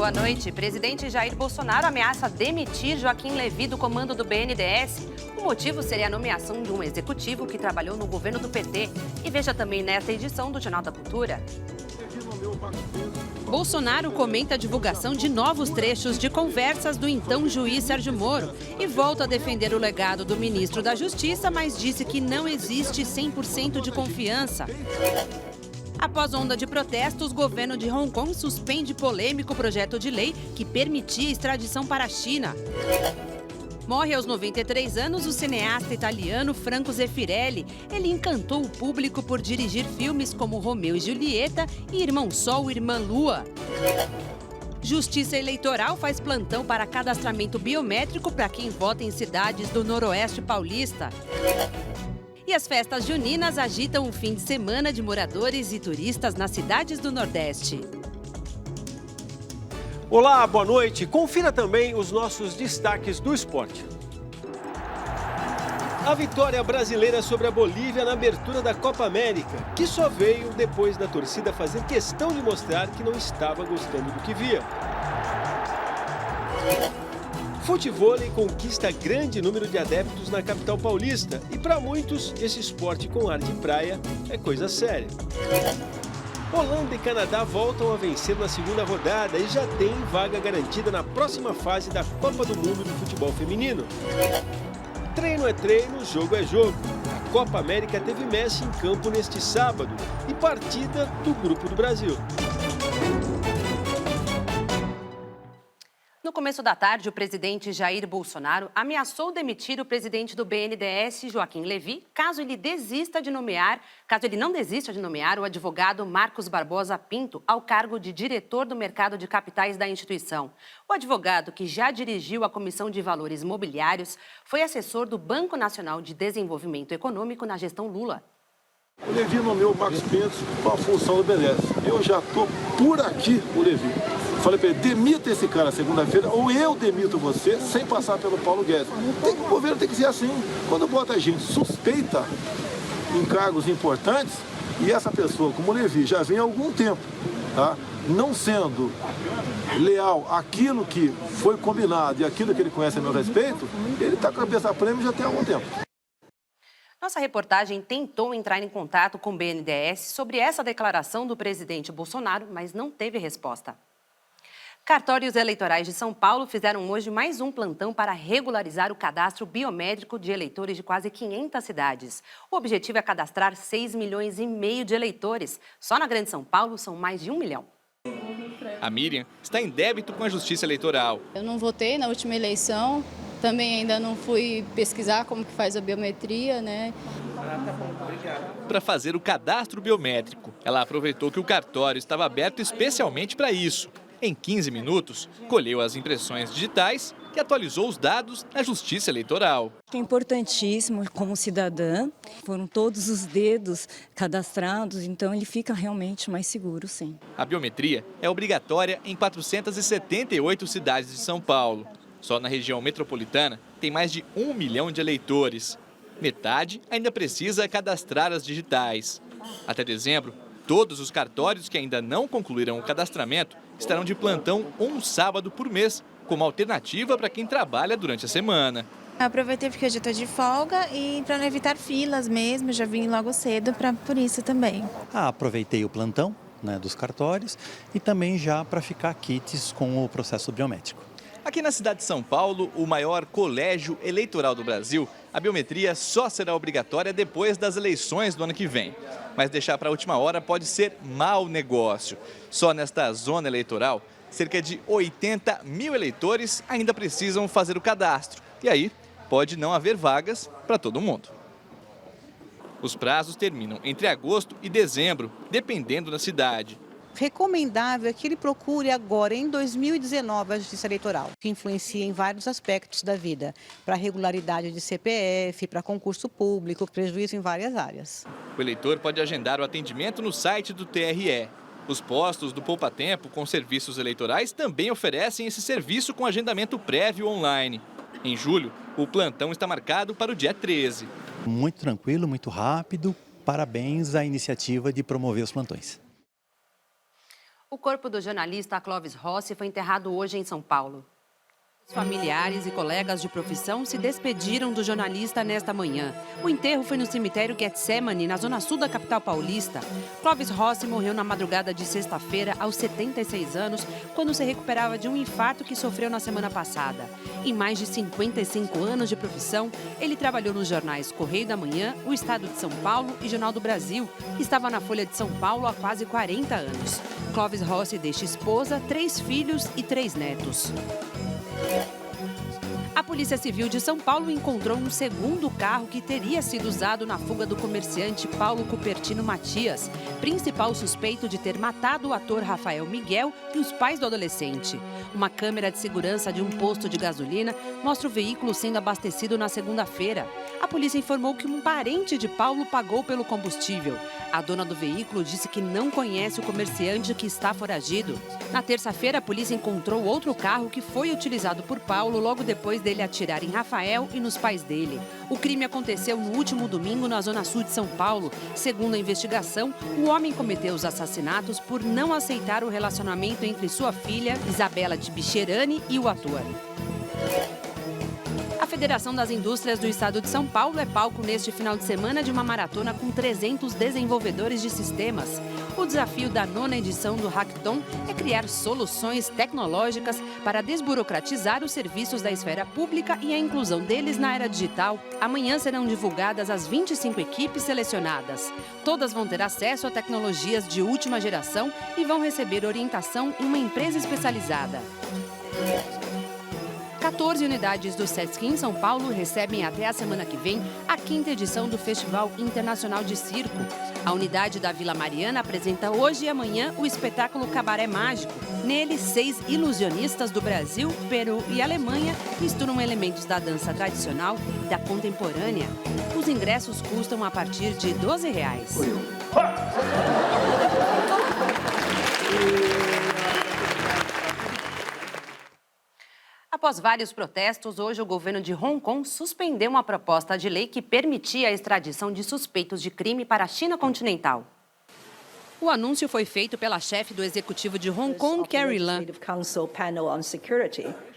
boa noite. Presidente Jair Bolsonaro ameaça demitir Joaquim Levy do comando do BNDES. O motivo seria a nomeação de um executivo que trabalhou no governo do PT. E veja também nesta edição do Jornal da Cultura. Bolsonaro comenta a divulgação de novos trechos de conversas do então juiz Sérgio Moro e volta a defender o legado do ministro da Justiça, mas disse que não existe 100% de confiança. Após onda de protestos, o governo de Hong Kong suspende polêmico projeto de lei que permitia extradição para a China. Morre aos 93 anos o cineasta italiano Franco Zeffirelli. Ele encantou o público por dirigir filmes como Romeu e Julieta e Irmão Sol, Irmã Lua. Justiça Eleitoral faz plantão para cadastramento biométrico para quem vota em cidades do Noroeste Paulista. E as festas juninas agitam o fim de semana de moradores e turistas nas cidades do Nordeste. Olá, boa noite. Confira também os nossos destaques do esporte. A vitória brasileira sobre a Bolívia na abertura da Copa América, que só veio depois da torcida fazer questão de mostrar que não estava gostando do que via. Futevôlei conquista grande número de adeptos na capital paulista e para muitos esse esporte com ar de praia é coisa séria. Holanda e Canadá voltam a vencer na segunda rodada e já tem vaga garantida na próxima fase da Copa do Mundo de Futebol Feminino. Treino é treino, jogo é jogo. A Copa América teve Messi em campo neste sábado e partida do Grupo do Brasil. No começo da tarde, o presidente Jair Bolsonaro ameaçou demitir o presidente do BNDES, Joaquim Levy, caso ele não desista de nomear o advogado Marcos Barbosa Pinto ao cargo de diretor do mercado de capitais da instituição. O advogado, que já dirigiu a Comissão de Valores Mobiliários, foi assessor do Banco Nacional de Desenvolvimento Econômico na gestão Lula. O Levy nomeou o Marcos Pinto com a função do BNDES. Eu já estou por aqui, o Levy. Falei para ele, demita esse cara segunda-feira ou eu demito você sem passar pelo Paulo Guedes. O governo tem que ser assim. Quando bota gente suspeita em cargos importantes e essa pessoa, como o Levy, já vem há algum tempo, tá? Não sendo leal àquilo que foi combinado e aquilo que ele conhece a meu respeito, ele está com a cabeça a prêmio já tem algum tempo. Nossa reportagem tentou entrar em contato com o BNDES sobre essa declaração do presidente Bolsonaro, mas não teve resposta. Cartórios eleitorais de São Paulo fizeram hoje mais um plantão para regularizar o cadastro biométrico de eleitores de quase 500 cidades. O objetivo é cadastrar 6,5 milhões de eleitores. Só na Grande São Paulo são mais de 1 milhão. A Miriam está em débito com a Justiça Eleitoral. Eu não votei na última eleição, também ainda não fui pesquisar como que faz a biometria, né? Para fazer o cadastro biométrico, ela aproveitou que o cartório estava aberto especialmente para isso. Em 15 minutos, colheu as impressões digitais e atualizou os dados na Justiça Eleitoral. É importantíssimo como cidadã, foram todos os dedos cadastrados, então ele fica realmente mais seguro, sim. A biometria é obrigatória em 478 cidades de São Paulo. Só na região metropolitana tem mais de 1 milhão de eleitores. Metade ainda precisa cadastrar as digitais. Até dezembro, todos os cartórios que ainda não concluíram o cadastramento estarão de plantão um sábado por mês, como alternativa para quem trabalha durante a semana. Eu aproveitei porque hoje eu estou de folga e para não evitar filas mesmo, já vim logo cedo por isso também. Aproveitei o plantão, né, dos cartórios e também já para ficar quites com o processo biométrico. Aqui na cidade de São Paulo, o maior colégio eleitoral do Brasil, a biometria só será obrigatória depois das eleições do ano que vem. Mas deixar para a última hora pode ser mau negócio. Só nesta zona eleitoral, cerca de 80 mil eleitores ainda precisam fazer o cadastro. E aí, pode não haver vagas para todo mundo. Os prazos terminam entre agosto e dezembro, dependendo da cidade. Recomendável é que ele procure agora, em 2019, a Justiça Eleitoral, que influencia em vários aspectos da vida, para regularidade de CPF, para concurso público, prejuízo em várias áreas. O eleitor pode agendar o atendimento no site do TRE. Os postos do Poupa Tempo com serviços eleitorais também oferecem esse serviço com agendamento prévio online. Em julho, o plantão está marcado para o dia 13. Muito tranquilo, muito rápido. Parabéns à iniciativa de promover os plantões. O corpo do jornalista Clóvis Rossi foi enterrado hoje em São Paulo. Os familiares e colegas de profissão se despediram do jornalista nesta manhã. O enterro foi no cemitério Getsemane, na zona sul da capital paulista. Clóvis Rossi morreu na madrugada de sexta-feira, aos 76 anos, quando se recuperava de um infarto que sofreu na semana passada. Em mais de 55 anos de profissão, ele trabalhou nos jornais Correio da Manhã, O Estado de São Paulo e Jornal do Brasil. Estava na Folha de São Paulo há quase 40 anos. Clóvis Rossi deixa esposa, 3 filhos e 3 netos. A Polícia Civil de São Paulo encontrou um segundo carro que teria sido usado na fuga do comerciante Paulo Cupertino Matias, principal suspeito de ter matado o ator Rafael Miguel e os pais do adolescente. Uma câmera de segurança de um posto de gasolina mostra o veículo sendo abastecido na segunda-feira. A polícia informou que um parente de Paulo pagou pelo combustível. A dona do veículo disse que não conhece o comerciante que está foragido. Na terça-feira, a polícia encontrou outro carro que foi utilizado por Paulo logo depois dele atirar em Rafael e nos pais dele. O crime aconteceu no último domingo na zona sul de São Paulo. Segundo a investigação, o homem cometeu os assassinatos por não aceitar o relacionamento entre sua filha, Isabela de Bicherani, e o ator. A Federação das Indústrias do Estado de São Paulo é palco neste final de semana de uma maratona com 300 desenvolvedores de sistemas. O desafio da 9ª edição do Hackathon é criar soluções tecnológicas para desburocratizar os serviços da esfera pública e a inclusão deles na era digital. Amanhã serão divulgadas as 25 equipes selecionadas. Todas vão ter acesso a tecnologias de última geração e vão receber orientação em uma empresa especializada. 14 unidades do Sesc em São Paulo recebem até a semana que vem a 5ª edição do Festival Internacional de Circo. A unidade da Vila Mariana apresenta hoje e amanhã o espetáculo Cabaré Mágico. Nele, 6 ilusionistas do Brasil, Peru e Alemanha misturam elementos da dança tradicional e da contemporânea. Os ingressos custam a partir de R$ 12. Após vários protestos, hoje o governo de Hong Kong suspendeu uma proposta de lei que permitia a extradição de suspeitos de crime para a China continental. O anúncio foi feito pela chefe do executivo de Hong Kong, Carrie Lam.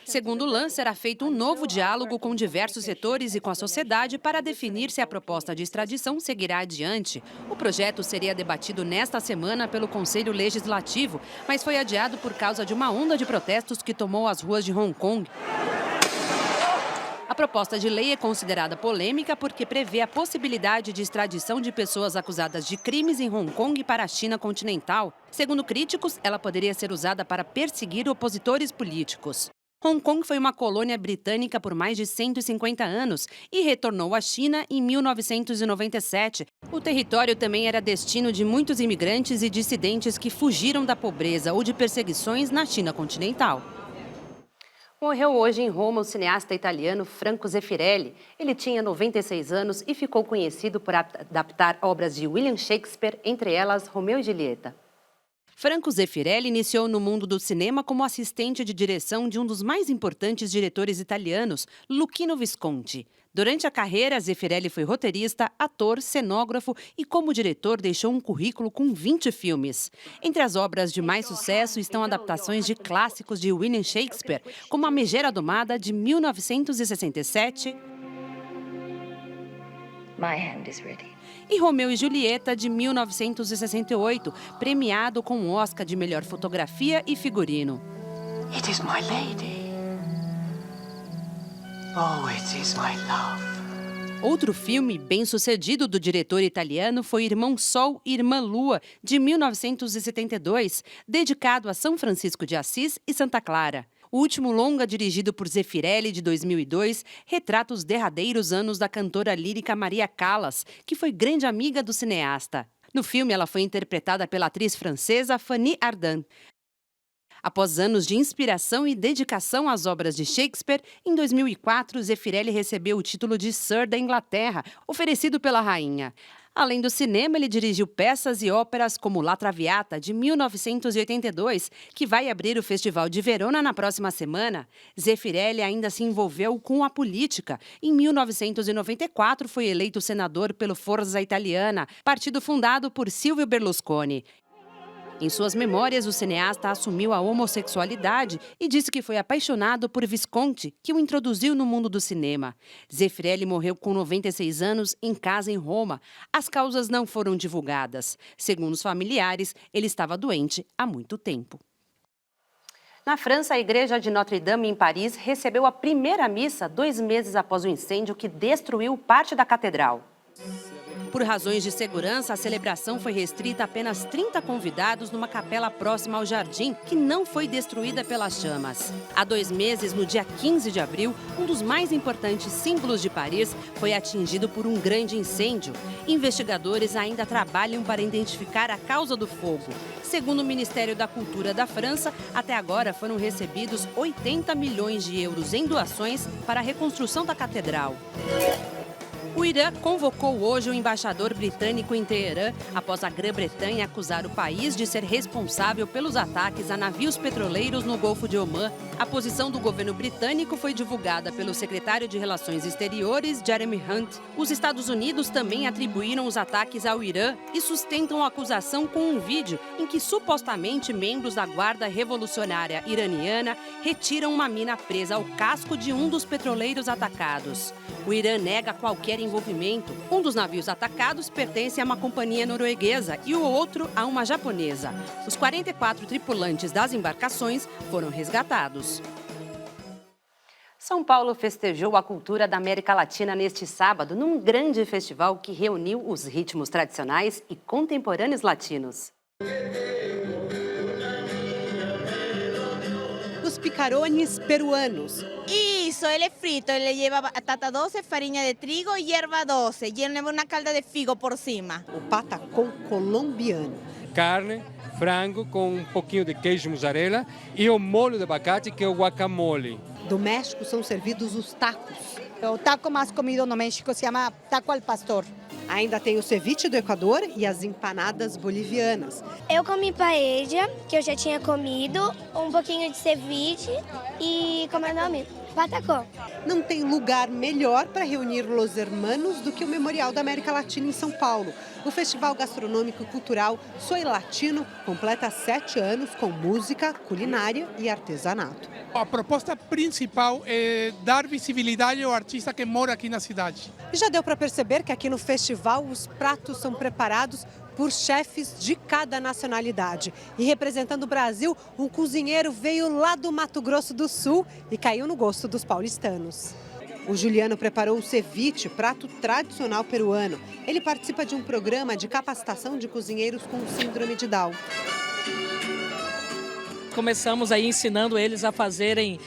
Segundo Lam, será feito um novo diálogo com diversos setores e com a sociedade para definir se a proposta de extradição seguirá adiante. O projeto seria debatido nesta semana pelo Conselho Legislativo, mas foi adiado por causa de uma onda de protestos que tomou as ruas de Hong Kong. A proposta de lei é considerada polêmica porque prevê a possibilidade de extradição de pessoas acusadas de crimes em Hong Kong para a China continental. Segundo críticos, ela poderia ser usada para perseguir opositores políticos. Hong Kong foi uma colônia britânica por mais de 150 anos e retornou à China em 1997. O território também era destino de muitos imigrantes e dissidentes que fugiram da pobreza ou de perseguições na China continental. Morreu hoje em Roma o cineasta italiano Franco Zeffirelli. Ele tinha 96 anos e ficou conhecido por adaptar obras de William Shakespeare, entre elas Romeu e Julieta. Franco Zeffirelli iniciou no mundo do cinema como assistente de direção de um dos mais importantes diretores italianos, Luchino Visconti. Durante a carreira, Zeffirelli foi roteirista, ator, cenógrafo e, como diretor, deixou um currículo com 20 filmes. Entre as obras de mais sucesso estão adaptações de clássicos de William Shakespeare, como A Megera Domada, de 1967, My hand is ready. E Romeu e Julieta, de 1968, premiado com um Oscar de melhor fotografia e figurino. It is my lady. Oh, it is my love. Outro filme bem-sucedido do diretor italiano foi Irmão Sol e Irmã Lua, de 1972, dedicado a São Francisco de Assis e Santa Clara. O último longa, dirigido por Zeffirelli, de 2002, retrata os derradeiros anos da cantora lírica Maria Callas, que foi grande amiga do cineasta. No filme, ela foi interpretada pela atriz francesa Fanny Ardant. Após anos de inspiração e dedicação às obras de Shakespeare, em 2004, Zeffirelli recebeu o título de Sir da Inglaterra, oferecido pela rainha. Além do cinema, ele dirigiu peças e óperas como La Traviata, de 1982, que vai abrir o Festival de Verona na próxima semana. Zeffirelli ainda se envolveu com a política. Em 1994, foi eleito senador pelo Forza Italiana, partido fundado por Silvio Berlusconi. Em suas memórias, o cineasta assumiu a homossexualidade e disse que foi apaixonado por Visconti, que o introduziu no mundo do cinema. Zeffirelli morreu com 96 anos em casa em Roma. As causas não foram divulgadas. Segundo os familiares, ele estava doente há muito tempo. Na França, a igreja de Notre-Dame, em Paris, recebeu a primeira missa 2 meses após o incêndio que destruiu parte da catedral. Por razões de segurança, a celebração foi restrita a apenas 30 convidados numa capela próxima ao jardim, que não foi destruída pelas chamas. Há 2 meses, no dia 15 de abril, um dos mais importantes símbolos de Paris foi atingido por um grande incêndio. Investigadores ainda trabalham para identificar a causa do fogo. Segundo o Ministério da Cultura da França, até agora foram recebidos 80 milhões de euros em doações para a reconstrução da catedral. O Irã convocou hoje o embaixador britânico em Teherã após a Grã-Bretanha acusar o país de ser responsável pelos ataques a navios petroleiros no Golfo de Omã. A posição do governo britânico foi divulgada pelo secretário de Relações Exteriores, Jeremy Hunt. Os Estados Unidos também atribuíram os ataques ao Irã e sustentam a acusação com um vídeo em que supostamente membros da Guarda Revolucionária Iraniana retiram uma mina presa ao casco de um dos petroleiros atacados. O Irã nega qualquer envolvimento. Um dos navios atacados pertence a uma companhia norueguesa e o outro a uma japonesa. Os 44 tripulantes das embarcações foram resgatados. São Paulo festejou a cultura da América Latina neste sábado, num grande festival que reuniu os ritmos tradicionais e contemporâneos latinos. Os picarones peruanos. Isso, ele é frito, ele leva batata doce, farinha de trigo e erva doce, e ele leva uma calda de figo por cima. O patacón colombiano. Carne, frango com um pouquinho de queijo mussarela e o molho de abacate, que é o guacamole. Do México são servidos os tacos. O taco mais comido no México se chama taco al pastor. Ainda tem o ceviche do Equador e as empanadas bolivianas. Eu comi paella, que eu já tinha comido, um pouquinho de ceviche e, como é o nome? Patacón. Não tem lugar melhor para reunir los hermanos do que o Memorial da América Latina em São Paulo. O Festival Gastronômico e Cultural Soy Latino completa 7 anos com música, culinária e artesanato. A proposta principal é dar visibilidade ao artista que mora aqui na cidade. E já deu para perceber que aqui no festival os pratos são preparados por chefes de cada nacionalidade. E representando o Brasil, um cozinheiro veio lá do Mato Grosso do Sul e caiu no gosto dos paulistanos. O Juliano preparou o ceviche, prato tradicional peruano. Ele participa de um programa de capacitação de cozinheiros com síndrome de Down. Começamos aí ensinando eles a fazerem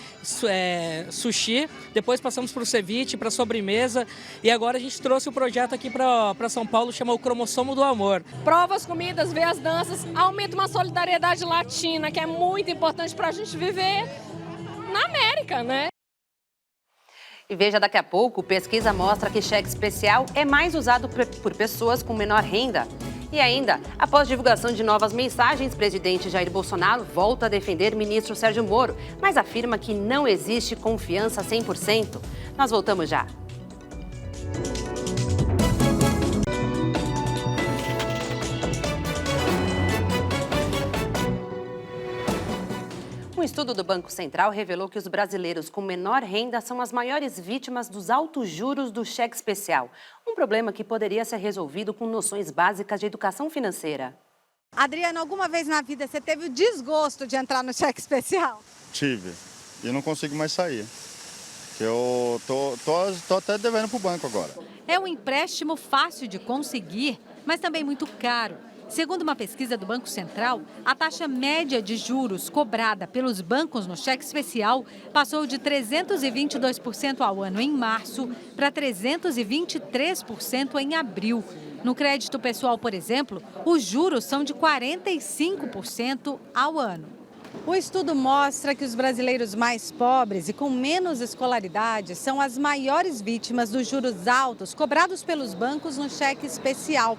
sushi, depois passamos para o ceviche, para a sobremesa e agora a gente trouxe o projeto aqui para São Paulo, chama o Cromossomo do Amor. Prova as comidas, vê as danças, aumenta uma solidariedade latina que é muito importante para a gente viver na América, né? E veja daqui a pouco, pesquisa mostra que cheque especial é mais usado por pessoas com menor renda. E ainda, após divulgação de novas mensagens, o presidente Jair Bolsonaro volta a defender o ministro Sérgio Moro, mas afirma que não existe confiança 100%. Nós voltamos já. Um estudo do Banco Central revelou que os brasileiros com menor renda são as maiores vítimas dos altos juros do cheque especial. Um problema que poderia ser resolvido com noções básicas de educação financeira. Adriana, alguma vez na vida você teve o desgosto de entrar no cheque especial? Tive. E não consigo mais sair. Eu tô até devendo para o banco agora. É um empréstimo fácil de conseguir, mas também muito caro. Segundo uma pesquisa do Banco Central, a taxa média de juros cobrada pelos bancos no cheque especial passou de 322% ao ano em março para 323% em abril. No crédito pessoal, por exemplo, os juros são de 45% ao ano. O estudo mostra que os brasileiros mais pobres e com menos escolaridade são as maiores vítimas dos juros altos cobrados pelos bancos no cheque especial.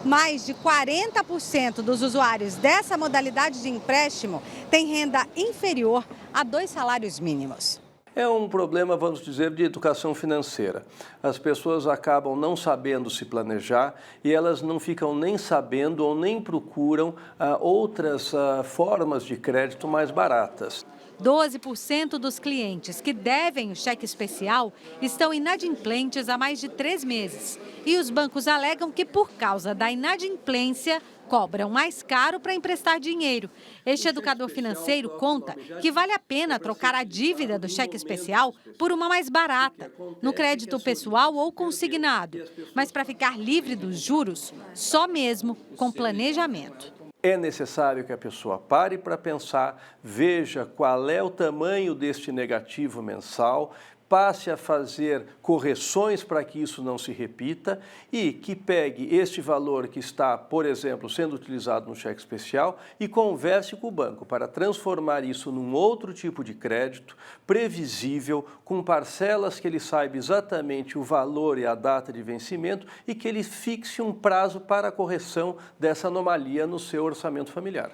Mais de 40% dos usuários dessa modalidade de empréstimo têm renda inferior a 2 salários mínimos. É um problema, vamos dizer, de educação financeira. As pessoas acabam não sabendo se planejar e elas não ficam nem sabendo ou nem procuram outras formas de crédito mais baratas. 12% dos clientes que devem o cheque especial estão inadimplentes há mais de 3 meses. E os bancos alegam que, por causa da inadimplência, cobram mais caro para emprestar dinheiro. Este educador financeiro conta que vale a pena trocar a dívida do cheque especial por uma mais barata, no crédito pessoal ou consignado. Mas para ficar livre dos juros, só mesmo com planejamento. É necessário que a pessoa pare para pensar, veja qual é o tamanho deste negativo mensal, passe a fazer correções para que isso não se repita e que pegue este valor que está, por exemplo, sendo utilizado no cheque especial e converse com o banco para transformar isso num outro tipo de crédito previsível, com parcelas que ele saiba exatamente o valor e a data de vencimento e que ele fixe um prazo para a correção dessa anomalia no seu orçamento familiar.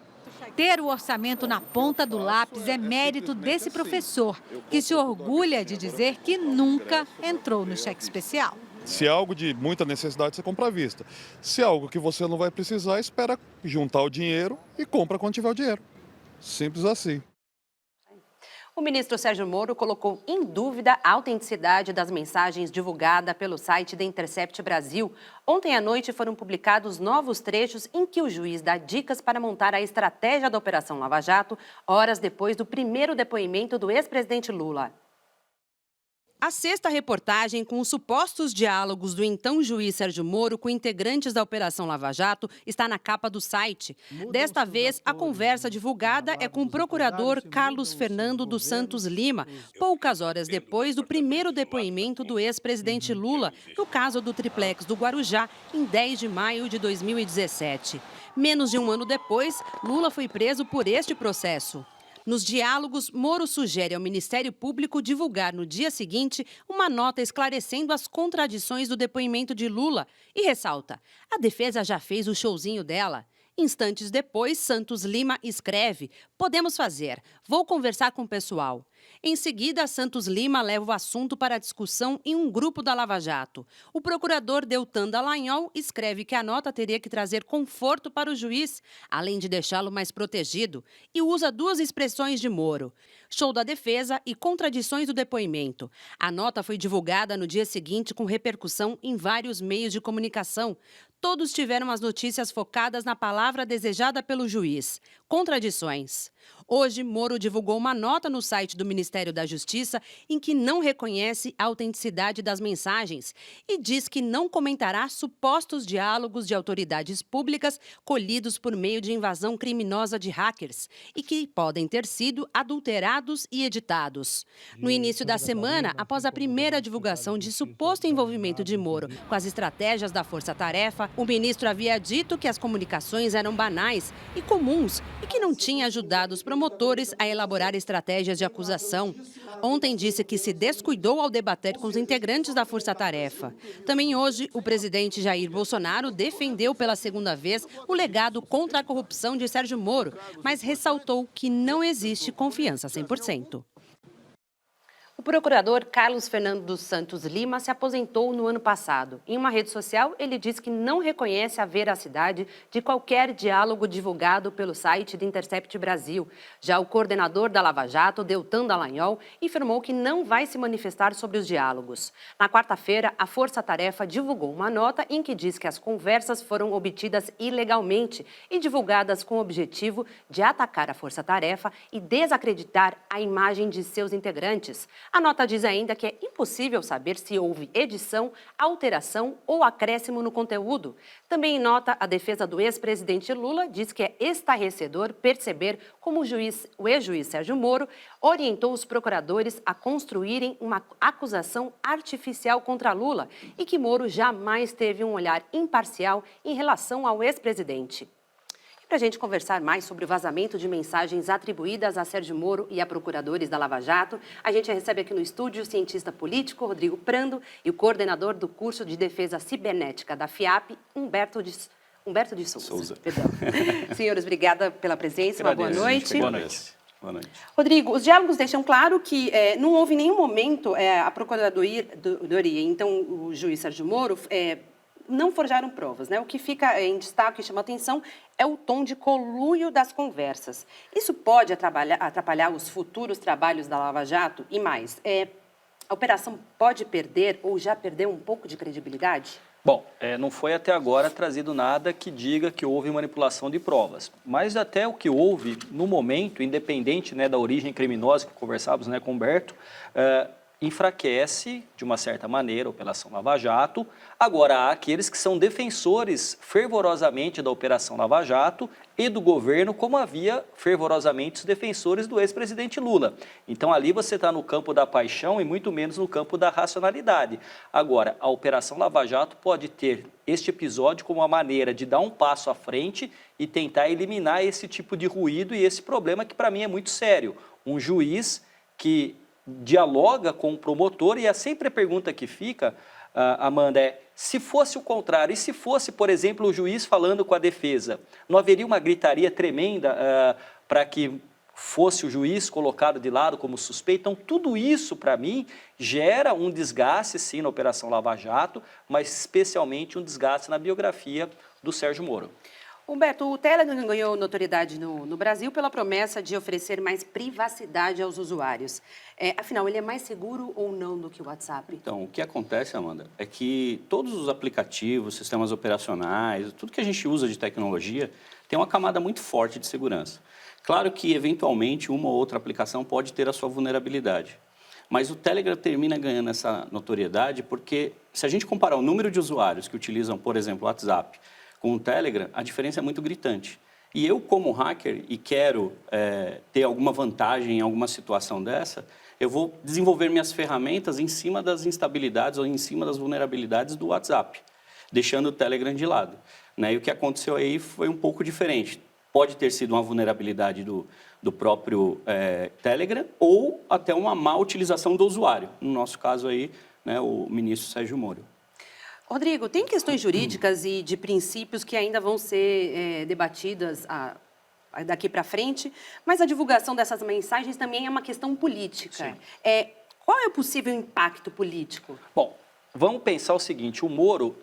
Ter o orçamento na ponta do lápis é mérito desse professor, que se orgulha de dizer que nunca entrou no cheque especial. Se é algo de muita necessidade, você compra à vista. Se é algo que você não vai precisar, espera juntar o dinheiro e compra quando tiver o dinheiro. Simples assim. O ministro Sérgio Moro colocou em dúvida a autenticidade das mensagens divulgadas pelo site da Intercept Brasil. Ontem à noite foram publicados novos trechos em que o juiz dá dicas para montar a estratégia da Operação Lava Jato, horas depois do primeiro depoimento do ex-presidente Lula. A sexta reportagem com os supostos diálogos do então juiz Sérgio Moro com integrantes da Operação Lava Jato está na capa do site. Desta vez, a conversa divulgada é com o procurador Carlos Fernando dos Santos Lima, poucas horas depois do primeiro depoimento do ex-presidente Lula, no caso do triplex do Guarujá, em 10 de maio de 2017. Menos de um ano depois, Lula foi preso por este processo. Nos diálogos, Moro sugere ao Ministério Público divulgar no dia seguinte uma nota esclarecendo as contradições do depoimento de Lula e ressalta: a defesa já fez o showzinho dela. Instantes depois, Santos Lima escreve: podemos fazer, vou conversar com o pessoal. Em seguida, Santos Lima leva o assunto para discussão em um grupo da Lava Jato. O procurador Deltan Dallagnol escreve que a nota teria que trazer conforto para o juiz, além de deixá-lo mais protegido, e usa duas expressões de Moro: show da defesa e contradições do depoimento. A nota foi divulgada no dia seguinte com repercussão em vários meios de comunicação. Todos tiveram as notícias focadas na palavra desejada pelo juiz: contradições. Hoje, Moro divulgou uma nota no site do Ministério da Justiça em que não reconhece a autenticidade das mensagens e diz que não comentará supostos diálogos de autoridades públicas colhidos por meio de invasão criminosa de hackers e que podem ter sido adulterados e editados. No início da semana, após a primeira divulgação de suposto envolvimento de Moro com as estratégias da Força Tarefa, o ministro havia dito que as comunicações eram banais e comuns e que não tinha ajudado os promotores a elaborar estratégias de acusação. Ontem disse que se descuidou ao debater com os integrantes da Força Tarefa. Também hoje, o presidente Jair Bolsonaro defendeu pela segunda vez o legado contra a corrupção de Sérgio Moro, mas ressaltou que não existe confiança 100%. O procurador Carlos Fernando dos Santos Lima se aposentou no ano passado. Em uma rede social, ele diz que não reconhece a veracidade de qualquer diálogo divulgado pelo site do Intercept Brasil. Já o coordenador da Lava Jato, Deltan Dallagnol, informou que não vai se manifestar sobre os diálogos. Na quarta-feira, a Força Tarefa divulgou uma nota em que diz que as conversas foram obtidas ilegalmente e divulgadas com o objetivo de atacar a Força Tarefa e desacreditar a imagem de seus integrantes. A nota diz ainda que é impossível saber se houve edição, alteração ou acréscimo no conteúdo. Também em nota, a defesa do ex-presidente Lula diz que é estarrecedor perceber como o ex-juiz Sérgio Moro orientou os procuradores a construírem uma acusação artificial contra Lula e que Moro jamais teve um olhar imparcial em relação ao ex-presidente. Para a gente conversar mais sobre o vazamento de mensagens atribuídas a Sérgio Moro e a procuradores da Lava Jato, a gente recebe aqui no estúdio o cientista político Rodrigo Prando e o coordenador do curso de defesa cibernética da FIAP, Humberto de Souza. Perdão. Senhores, obrigada pela presença, uma boa noite. Boa noite. Boa noite. Rodrigo, os diálogos deixam claro que não houve em nenhum momento a Procuradoria, então o juiz Sérgio Moro, não forjaram provas, né? O que fica em destaque e chama atenção é o tom de conluio das conversas. Isso pode atrapalhar os futuros trabalhos da Lava Jato? E mais, a operação pode perder ou já perdeu um pouco de credibilidade? Bom, não foi até agora trazido nada que diga que houve manipulação de provas, mas até o que houve no momento, independente, né, da origem criminosa que conversávamos, né, com o Humberto, enfraquece, de uma certa maneira, a Operação Lava Jato. Agora, há aqueles que são defensores fervorosamente da Operação Lava Jato e do governo, como havia fervorosamente os defensores do ex-presidente Lula. Então, ali você está no campo da paixão e muito menos no campo da racionalidade. Agora, a Operação Lava Jato pode ter este episódio como uma maneira de dar um passo à frente e tentar eliminar esse tipo de ruído e esse problema que, para mim, é muito sério. Um juiz que dialoga com o promotor, e é sempre a pergunta que fica, Amanda, se fosse o contrário, e se fosse, por exemplo, o juiz falando com a defesa, não haveria uma gritaria tremenda para que fosse o juiz colocado de lado como suspeito? Então, tudo isso, para mim, gera um desgaste, sim, na Operação Lava Jato, mas especialmente um desgaste na biografia do Sérgio Moro. Humberto, o Telegram ganhou notoriedade no Brasil pela promessa de oferecer mais privacidade aos usuários. Afinal, ele é mais seguro ou não do que o WhatsApp? Então, o que acontece, Amanda, é que todos os aplicativos, sistemas operacionais, tudo que a gente usa de tecnologia, tem uma camada muito forte de segurança. Claro que, eventualmente, uma ou outra aplicação pode ter a sua vulnerabilidade. Mas o Telegram termina ganhando essa notoriedade porque, se a gente comparar o número de usuários que utilizam, por exemplo, o WhatsApp, com o Telegram, a diferença é muito gritante. E eu, como hacker, e quero ter alguma vantagem em alguma situação dessa, eu vou desenvolver minhas ferramentas em cima das instabilidades ou em cima das vulnerabilidades do WhatsApp, deixando o Telegram de lado. Né? E o que aconteceu aí foi um pouco diferente. Pode ter sido uma vulnerabilidade do próprio Telegram ou até uma má utilização do usuário. No nosso caso aí, né, o ministro Sérgio Moro. Rodrigo, tem questões jurídicas e de princípios que ainda vão ser debatidas daqui para frente, mas a divulgação dessas mensagens também é uma questão política. Qual é o possível impacto político? Bom, vamos pensar o seguinte, o Moro,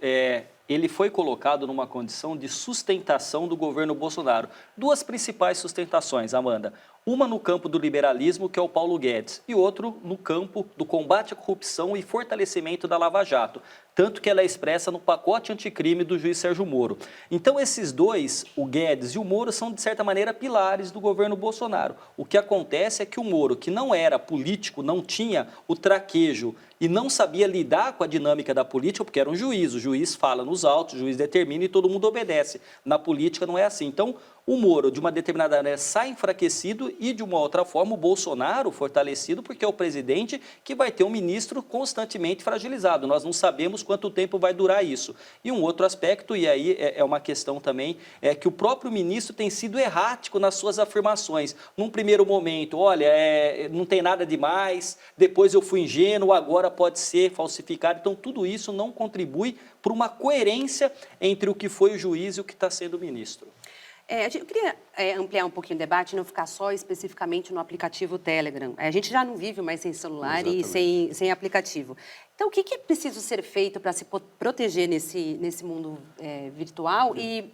ele foi colocado numa condição de sustentação do governo Bolsonaro. Duas principais sustentações, Amanda. Uma no campo do liberalismo, que é o Paulo Guedes, e outro no campo do combate à corrupção e fortalecimento da Lava Jato. Tanto que ela é expressa no pacote anticrime do juiz Sérgio Moro. Então, esses dois, o Guedes e o Moro, são, de certa maneira, pilares do governo Bolsonaro. O que acontece é que o Moro, que não era político, não tinha o traquejo e não sabia lidar com a dinâmica da política, porque era um juiz. O juiz fala nos autos, o juiz determina e todo mundo obedece. Na política não é assim. Então, o Moro, de uma determinada maneira, sai enfraquecido e, de uma outra forma, o Bolsonaro fortalecido, porque é o presidente que vai ter um ministro constantemente fragilizado. Nós não sabemos quanto tempo vai durar isso. E um outro aspecto, e aí é uma questão também, é que o próprio ministro tem sido errático nas suas afirmações. Num primeiro momento, olha, não tem nada demais, depois eu fui ingênuo, agora pode ser falsificado. Então, tudo isso não contribui para uma coerência entre o que foi o juiz e o que está sendo o ministro. Eu queria ampliar um pouquinho o debate e não ficar só especificamente no aplicativo Telegram. A gente já não vive mais sem celular e sem aplicativo. Então, o que é preciso ser feito para se proteger nesse mundo virtual e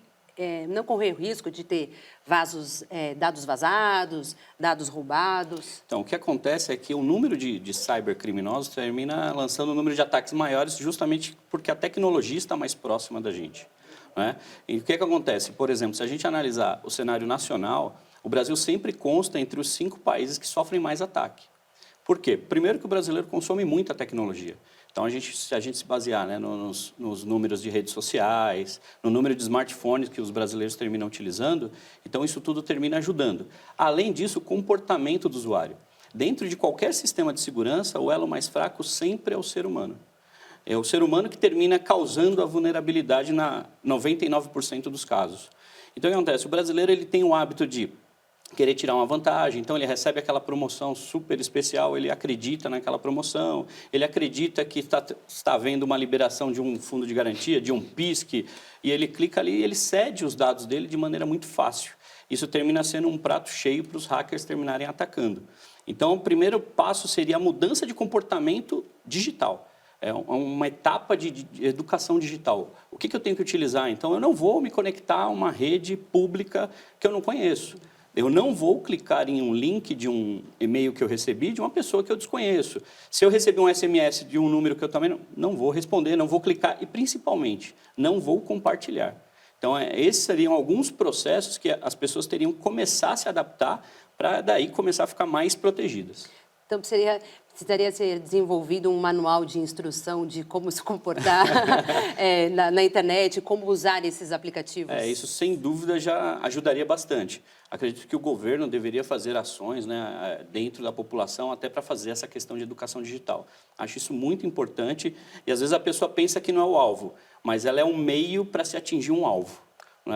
não correr o risco de ter dados vazados, dados roubados? Então, o que acontece é que o número de cybercriminosos termina lançando um número de ataques maiores justamente porque a tecnologia está mais próxima da gente. Né? E o que acontece? Por exemplo, se a gente analisar o cenário nacional, o Brasil sempre consta entre os 5 países que sofrem mais ataque. Por quê? Primeiro que o brasileiro consome muita tecnologia. Então, se a gente se basear, né, nos números de redes sociais, no número de smartphones que os brasileiros terminam utilizando, então isso tudo termina ajudando. Além disso, o comportamento do usuário. Dentro de qualquer sistema de segurança, o elo mais fraco sempre é o ser humano. É o ser humano que termina causando a vulnerabilidade na 99% dos casos. Então, o que acontece? O brasileiro ele tem o hábito de querer tirar uma vantagem, então ele recebe aquela promoção super especial, ele acredita naquela promoção, ele acredita que está havendo uma liberação de um fundo de garantia, de um PISC, e ele clica ali e ele cede os dados dele de maneira muito fácil. isso termina sendo um prato cheio para os hackers terminarem atacando. Então, o primeiro passo seria a mudança de comportamento digital. É uma etapa de educação digital. O que eu tenho que utilizar? Então, eu não vou me conectar a uma rede pública que eu não conheço. Eu não vou clicar em um link de um e-mail que eu recebi de uma pessoa que eu desconheço. Se eu receber um SMS de um número que eu também não vou responder, não vou clicar e, principalmente, não vou compartilhar. Então, esses seriam alguns processos que as pessoas teriam que começar a se adaptar para daí começar a ficar mais protegidas. Então, precisaria ser desenvolvido um manual de instrução de como se comportar na internet, como usar esses aplicativos? Isso, sem dúvida, já ajudaria bastante. Acredito que o governo deveria fazer ações, né, dentro da população até para fazer essa questão de educação digital. Acho isso muito importante e, às vezes, a pessoa pensa que não é o alvo, mas ela é um meio para se atingir um alvo.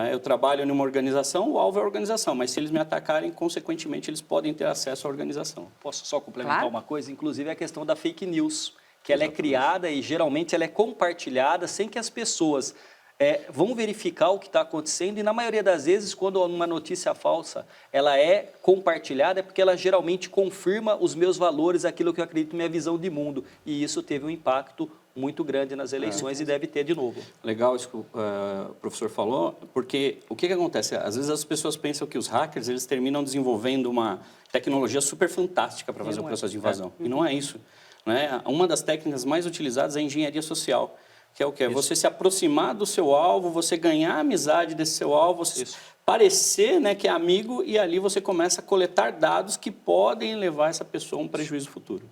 Eu trabalho em uma organização, o alvo é a organização, mas se eles me atacarem, consequentemente, eles podem ter acesso à organização. Posso só complementar uma coisa? Inclusive a questão da fake news, que ela é criada e geralmente ela é compartilhada sem que as pessoas vão verificar o que está acontecendo e na maioria das vezes, quando uma notícia falsa ela é compartilhada, é porque ela geralmente confirma os meus valores, aquilo que eu acredito, minha visão de mundo. E isso teve um impacto muito grande nas eleições e deve ter de novo. Legal isso que o professor falou, porque o que acontece? Às vezes as pessoas pensam que os hackers eles terminam desenvolvendo uma tecnologia super fantástica para fazer o processo de invasão. E não é isso. Uma das técnicas mais utilizadas é a engenharia social, que é o quê? Você se aproximar do seu alvo, você ganhar a amizade desse seu alvo, você parecer, né, que é amigo, e ali você começa a coletar dados que podem levar essa pessoa a um prejuízo futuro.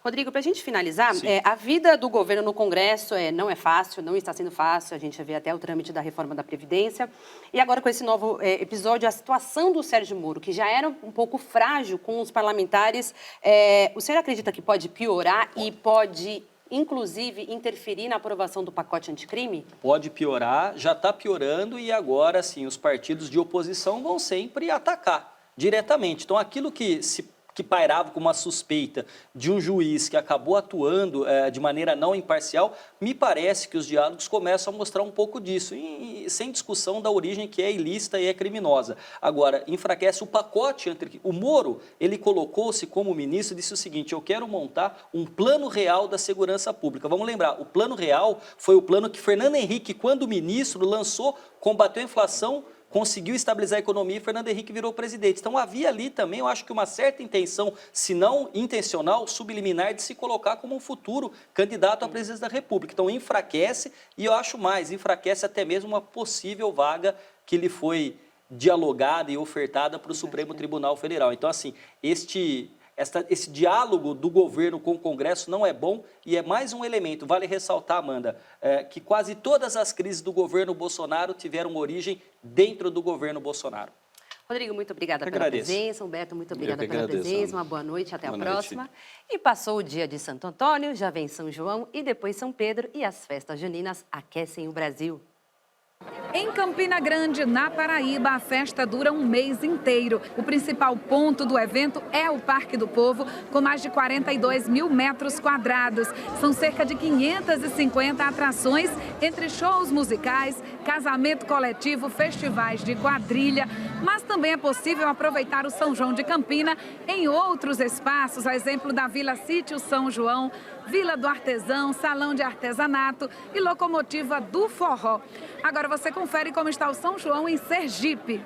Rodrigo, para a gente finalizar, a vida do governo no Congresso não é fácil, não está sendo fácil, a gente vê até o trâmite da reforma da Previdência. E agora com esse novo episódio, a situação do Sérgio Moro, que já era um pouco frágil com os parlamentares, o senhor acredita que pode piorar e pode, inclusive, interferir na aprovação do pacote anticrime? Pode piorar, já está piorando e agora, sim, os partidos de oposição vão sempre atacar diretamente. Então, aquilo que pairava como uma suspeita de um juiz que acabou atuando de maneira não imparcial, me parece que os diálogos começam a mostrar um pouco disso, sem discussão da origem que é ilícita e é criminosa. Agora, enfraquece o pacote. O Moro, ele colocou-se como ministro e disse o seguinte: eu quero montar um plano real da segurança pública. Vamos lembrar, o plano real foi o plano que Fernando Henrique, quando ministro, lançou, combateu a inflação, conseguiu estabilizar a economia e Fernando Henrique virou presidente. Então havia ali também, eu acho que uma certa intenção, se não intencional, subliminar, de se colocar como um futuro candidato à presidência da República. Então enfraquece e eu acho mais, enfraquece até mesmo uma possível vaga que lhe foi dialogada e ofertada para o Supremo Tribunal Federal. Então assim, esse diálogo do governo com o Congresso não é bom e é mais um elemento. Vale ressaltar, Amanda, que quase todas as crises do governo Bolsonaro tiveram origem dentro do governo Bolsonaro. Rodrigo, muito obrigada pela presença. Humberto, muito obrigada pela presença. Uma boa noite, até a próxima. E passou o dia de Santo Antônio, já vem São João e depois São Pedro e as festas juninas aquecem o Brasil. Em Campina Grande, na Paraíba, a festa dura um mês inteiro. O principal ponto do evento é o Parque do Povo, com mais de 42 mil metros quadrados. São cerca de 550 atrações, entre shows musicais, casamento coletivo, festivais de quadrilha. Mas também é possível aproveitar o São João de Campina em outros espaços, a exemplo da Vila Sítio São João, Vila do Artesão, Salão de Artesanato e Locomotiva do Forró. Agora você confere como está o São João em Sergipe.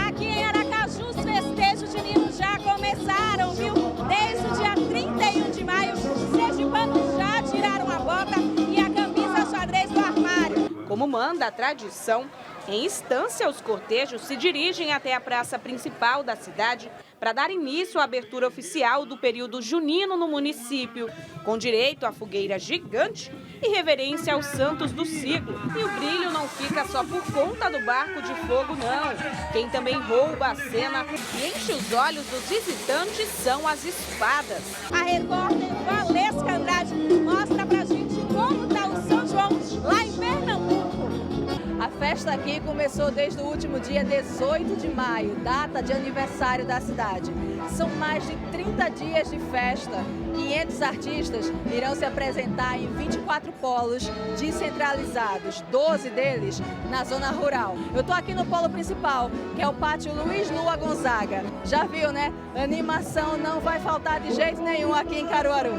Aqui em Aracaju, os festejos juninos já começaram, viu? Desde o dia 31 de maio, os sergipanos já tiraram a bota e a camisa xadrez do armário. Como manda a tradição, em instância, os cortejos se dirigem até a praça principal da cidade para dar início à abertura oficial do período junino no município, com direito à fogueira gigante e reverência aos santos do siglo. E o brilho não fica só por conta do barco de fogo, não. Quem também rouba a cena e enche os olhos dos visitantes são as espadas. A repórter Valesca Andrade mostra pra gente como tá o São João lá em Pernambuco. A a festa aqui começou desde o último dia 18 de maio, data de aniversário da cidade. São mais de 30 dias de festa. 500 artistas irão se apresentar em 24 polos descentralizados, 12 deles na zona rural. Eu estou aqui no polo principal, que é o Pátio Luiz Lua Gonzaga. Já viu, né? Animação não vai faltar de jeito nenhum aqui em Caruaru.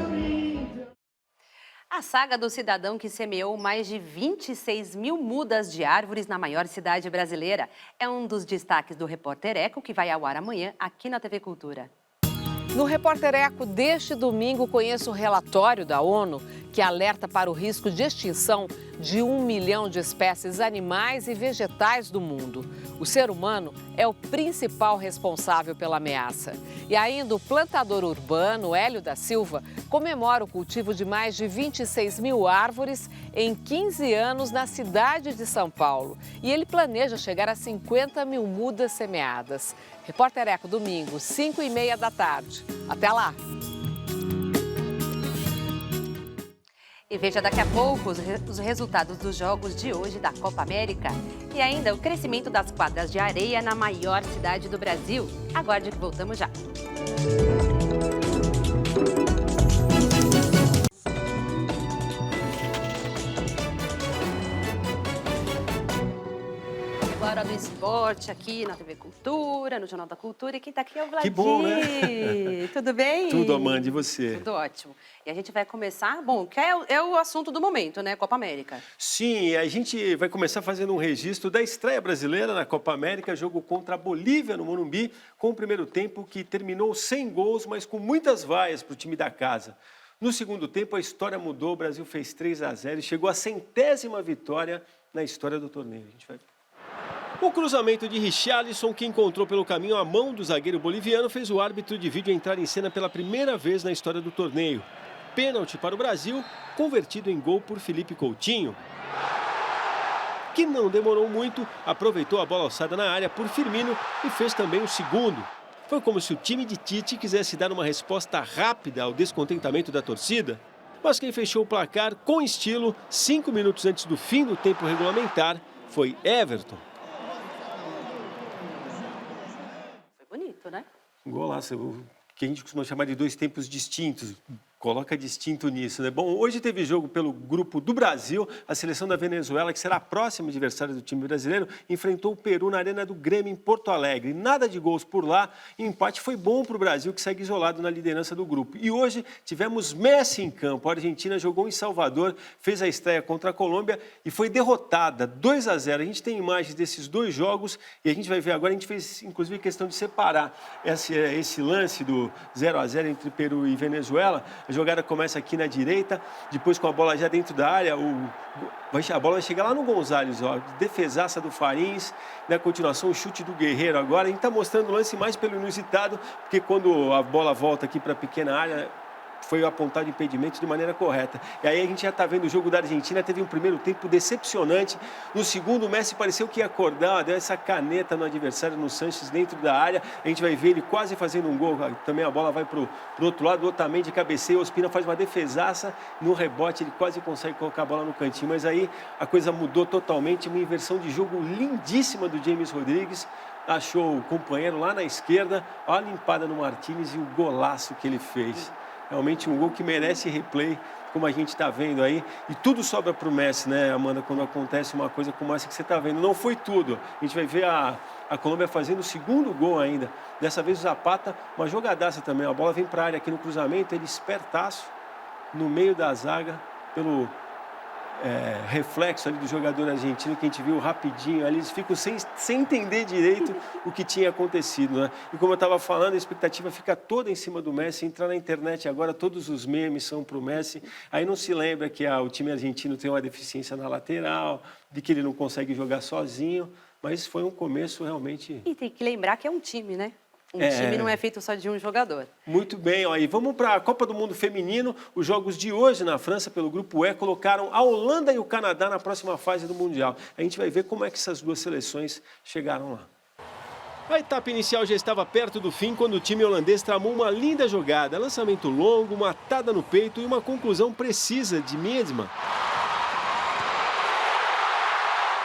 A saga do cidadão que semeou mais de 26 mil mudas de árvores na maior cidade brasileira é um dos destaques do Repórter Eco, que vai ao ar amanhã aqui na TV Cultura. No Repórter Eco deste domingo, conheço o relatório da ONU que alerta para o risco de extinção de 1 milhão de espécies animais e vegetais do mundo. O ser humano é o principal responsável pela ameaça. E ainda o plantador urbano, Hélio da Silva, comemora o cultivo de mais de 26 mil árvores em 15 anos na cidade de São Paulo. E ele planeja chegar a 50 mil mudas semeadas. Repórter Eco, domingo, 5h30 da tarde. Até lá! E veja daqui a pouco os resultados dos jogos de hoje da Copa América. E ainda o crescimento das quadras de areia na maior cidade do Brasil. Aguarde que voltamos já. Hora do esporte aqui na TV Cultura, no Jornal da Cultura. E quem está aqui é o Vladir. Que bom, né? Tudo bem? Tudo, Amanda, e você? Tudo ótimo. E a gente vai começar, bom, que é o assunto do momento, né? Copa América. Sim, a gente vai começar fazendo um registro da estreia brasileira na Copa América, jogo contra a Bolívia no Morumbi, com o primeiro tempo que terminou sem gols, mas com muitas vaias para o time da casa. No segundo tempo, a história mudou, o Brasil fez 3-0 e chegou à 100ª vitória na história do torneio. A gente vai... O cruzamento de Richarlison, que encontrou pelo caminho a mão do zagueiro boliviano, fez o árbitro de vídeo entrar em cena pela primeira vez na história do torneio. Pênalti para o Brasil, convertido em gol por Felipe Coutinho, que não demorou muito, aproveitou a bola alçada na área por Firmino e fez também o segundo. Foi como se o time de Tite quisesse dar uma resposta rápida ao descontentamento da torcida. Mas quem fechou o placar com estilo, 5 minutos antes do fim do tempo regulamentar, foi Everton. Bonito, né? Um golaço, que a gente costuma chamar de 2 tempos distintos. Coloca distinto nisso, né? Bom, hoje teve jogo pelo grupo do Brasil. A seleção da Venezuela, que será a próxima adversária do time brasileiro, enfrentou o Peru na Arena do Grêmio, em Porto Alegre. Nada de gols por lá. E o empate foi bom para o Brasil, que segue isolado na liderança do grupo. E hoje tivemos Messi em campo. A Argentina jogou em Salvador, fez a estreia contra a Colômbia e foi derrotada, 2-0. A gente tem imagens desses 2 jogos e a gente vai ver agora. A gente fez, inclusive, questão de separar esse lance do 0-0 entre Peru e Venezuela. A jogada começa aqui na direita, depois com a bola já dentro da área, a bola vai chegar lá no Gonzalez, ó, defesaça do Farins, na continuação o chute do Guerreiro agora. A gente está mostrando o lance mais pelo inusitado, porque quando a bola volta aqui para a pequena área, foi apontado impedimento de maneira correta. E aí a gente já está vendo o jogo da Argentina, teve um primeiro tempo decepcionante. No segundo, o Messi pareceu que ia acordar, deu essa caneta no adversário, no Sanches, dentro da área. A gente vai ver ele quase fazendo um gol. Também a bola vai para o outro lado, o Otamendi cabeceia, o Ospina faz uma defesaça. No rebote, ele quase consegue colocar a bola no cantinho. Mas aí a coisa mudou totalmente, uma inversão de jogo lindíssima do James Rodrigues. Achou o companheiro lá na esquerda, a limpada no Martínez e o golaço que ele fez. Realmente um gol que merece replay, como a gente está vendo aí. E tudo sobra para o Messi, né, Amanda, quando acontece uma coisa como essa que você está vendo. Não foi tudo. A gente vai ver a Colômbia fazendo o segundo gol ainda. Dessa vez o Zapata, uma jogadaça também. A bola vem para a área aqui no cruzamento, ele espertaço no meio da zaga, pelo reflexo ali do jogador argentino, que a gente viu rapidinho ali. Eles ficam sem entender direito o que tinha acontecido, né? E como eu estava falando, a expectativa fica toda em cima do Messi. Entrar na internet agora, todos os memes são para o Messi. Aí não se lembra que o time argentino tem uma deficiência na lateral, de que ele não consegue jogar sozinho. Mas foi um começo realmente... E tem que lembrar que é um time, né? Time não é feito só de um jogador. Muito bem, ó, e vamos para a Copa do Mundo Feminino. Os jogos de hoje na França, pelo Grupo E, colocaram a Holanda e o Canadá na próxima fase do Mundial. A gente vai ver como é que essas 2 seleções chegaram lá. A etapa inicial já estava perto do fim quando o time holandês tramou uma linda jogada. Lançamento longo, uma atada no peito e uma conclusão precisa de Miedema.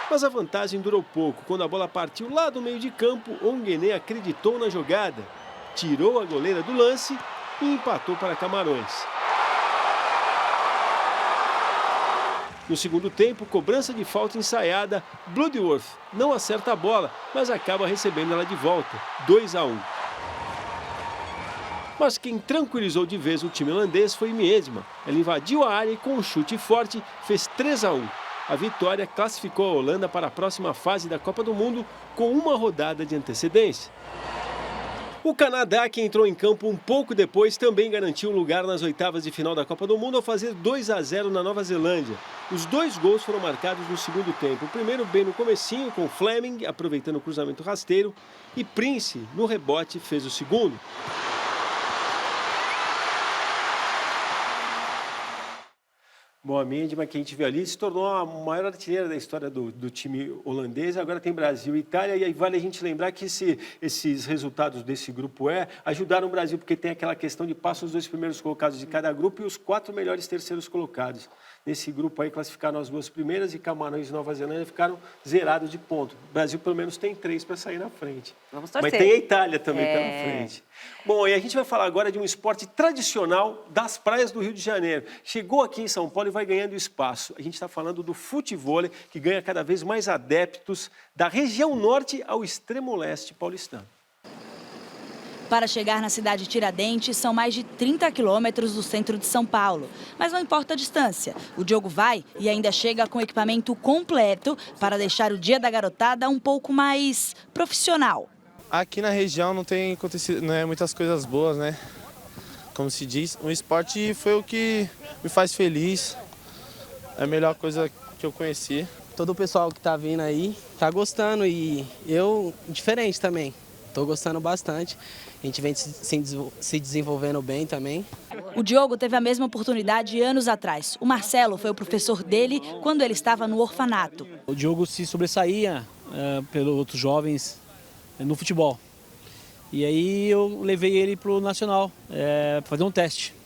Mas a vantagem durou pouco. Quando a bola partiu lá do meio de campo, Onguené acreditou na jogada, tirou a goleira do lance e empatou para Camarões. No segundo tempo, cobrança de falta ensaiada, Bloodworth não acerta a bola, mas acaba recebendo ela de volta, 2-1. Mas quem tranquilizou de vez o time holandês foi Miedema. Ela invadiu a área e com um chute forte fez 3-1. A vitória classificou a Holanda para a próxima fase da Copa do Mundo com uma rodada de antecedência. O Canadá, que entrou em campo um pouco depois, também garantiu um lugar nas oitavas de final da Copa do Mundo ao fazer 2-0 na Nova Zelândia. Os 2 gols foram marcados no segundo tempo. O primeiro bem no comecinho, com Fleming aproveitando o cruzamento rasteiro, e Prince, no rebote, fez o segundo. Bom, a Miedema, que a gente vê ali, se tornou a maior artilheira da história do time holandês. Agora tem Brasil e Itália, e aí vale a gente lembrar que esses resultados desse grupo E ajudaram o Brasil, porque tem aquela questão de passam os 2 primeiros colocados de cada grupo e os 4 melhores terceiros colocados. Nesse grupo aí classificaram as 2 primeiras e Camarões e Nova Zelândia ficaram zerados de ponto. O Brasil pelo menos tem 3 para sair na frente. Vamos torcer. Mas tem a Itália também pela frente. Bom, e a gente vai falar agora de um esporte tradicional das praias do Rio de Janeiro. Chegou aqui em São Paulo e vai ganhando espaço. A gente está falando do futevôlei, que ganha cada vez mais adeptos da região norte ao extremo leste paulistano. Para chegar na cidade de Tiradentes, são mais de 30 quilômetros do centro de São Paulo. Mas não importa a distância, o Diogo vai e ainda chega com equipamento completo para deixar o dia da garotada um pouco mais profissional. Aqui na região não tem acontecido muitas coisas boas, né? Como se diz, o esporte foi o que me faz feliz, é a melhor coisa que eu conheci. Todo o pessoal que tá vindo aí tá gostando e eu, diferente também, tô gostando bastante. A gente vem se desenvolvendo bem também. O Diogo teve a mesma oportunidade anos atrás. O Marcelo foi o professor dele quando ele estava no orfanato. O Diogo se sobressaía pelos outros jovens no futebol. E aí eu levei ele para o Nacional para fazer um teste.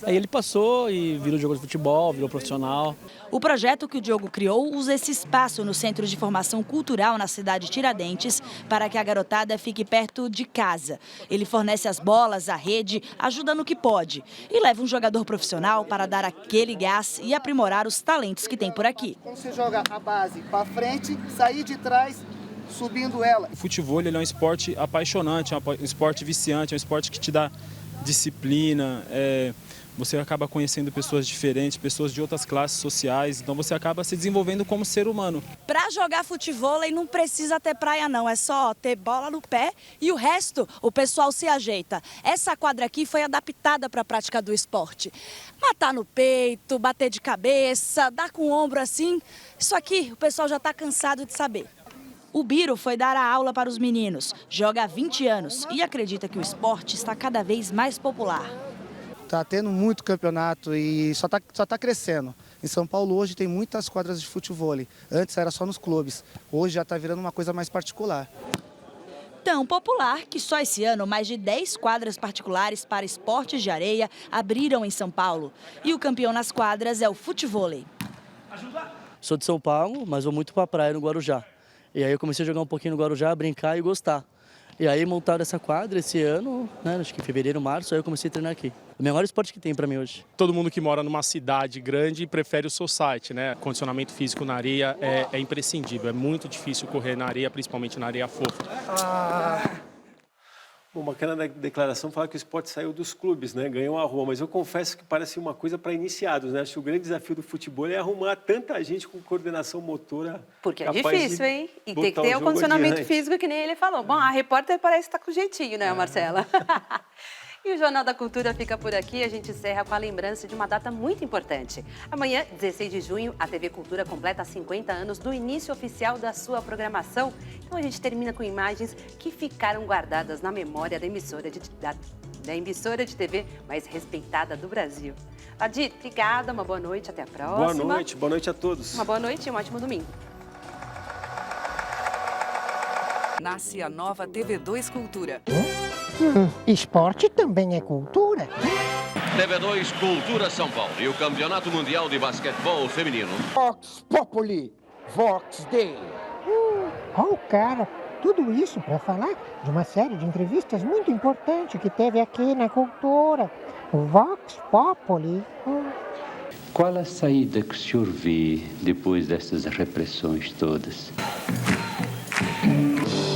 Aí ele passou e virou jogador de futebol, virou profissional. O projeto que o Diogo criou usa esse espaço no Centro de Formação Cultural na cidade de Tiradentes para que a garotada fique perto de casa. Ele fornece as bolas, a rede, ajuda no que pode e leva um jogador profissional para dar aquele gás e aprimorar os talentos que tem por aqui. Quando você joga a base para frente, sair de trás, subindo ela. O futebol ele é um esporte apaixonante, é um esporte viciante, é um esporte que te dá disciplina, você acaba conhecendo pessoas diferentes, pessoas de outras classes sociais, então você acaba se desenvolvendo como ser humano. Para jogar futevôlei não precisa ter praia não, é só ter bola no pé e o resto o pessoal se ajeita. Essa quadra aqui foi adaptada para a prática do esporte. Matar no peito, bater de cabeça, dar com o ombro assim, isso aqui o pessoal já está cansado de saber. O Biro foi dar a aula para os meninos, joga há 20 anos e acredita que o esporte está cada vez mais popular. Está tendo muito campeonato e só tá crescendo. Em São Paulo hoje tem muitas quadras de futevôlei. Antes era só nos clubes, hoje já está virando uma coisa mais particular. Tão popular que só esse ano mais de 10 quadras particulares para esportes de areia abriram em São Paulo. E o campeão nas quadras é o futevôlei. Sou de São Paulo, mas vou muito para a praia no Guarujá. E aí eu comecei a jogar um pouquinho no Guarujá, brincar e gostar. E aí montaram essa quadra esse ano, né, acho que em fevereiro, março, aí eu comecei a treinar aqui. O melhor esporte que tem para mim hoje. Todo mundo que mora numa cidade grande prefere o society, né? Condicionamento físico na areia é imprescindível, é muito difícil correr na areia, principalmente na areia fofa. Bom, bacana da declaração falar que o esporte saiu dos clubes, né? Ganhou a rua, mas eu confesso que parece uma coisa para iniciados, né? Acho que o grande desafio do futebol é arrumar tanta gente com coordenação motora. Porque é difícil, hein? E tem que ter o condicionamento físico, que nem ele falou. Bom, a repórter parece estar com jeitinho, né, Marcela? E o Jornal da Cultura fica por aqui. A gente encerra com a lembrança de uma data muito importante. Amanhã, 16 de junho, a TV Cultura completa 50 anos do início oficial da sua programação. Então a gente termina com imagens que ficaram guardadas na memória da emissora de TV mais respeitada do Brasil. Adi, obrigada, uma boa noite, até a próxima. Boa noite a todos. Uma boa noite e um ótimo domingo. Nasce a nova TV2 Cultura. Esporte também é cultura. TV2 Cultura São Paulo e o Campeonato Mundial de Basquetebol Feminino. Vox Populi. Vox Day. Oh, cara, tudo isso para falar de uma série de entrevistas muito importante que teve aqui na Cultura. Vox Populi. Qual a saída que o senhor vê depois dessas repressões todas?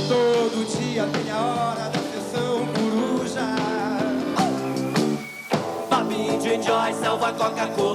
Todo dia tem a hora da sessão coruja. Papi de Joy, salva Coca-Cola.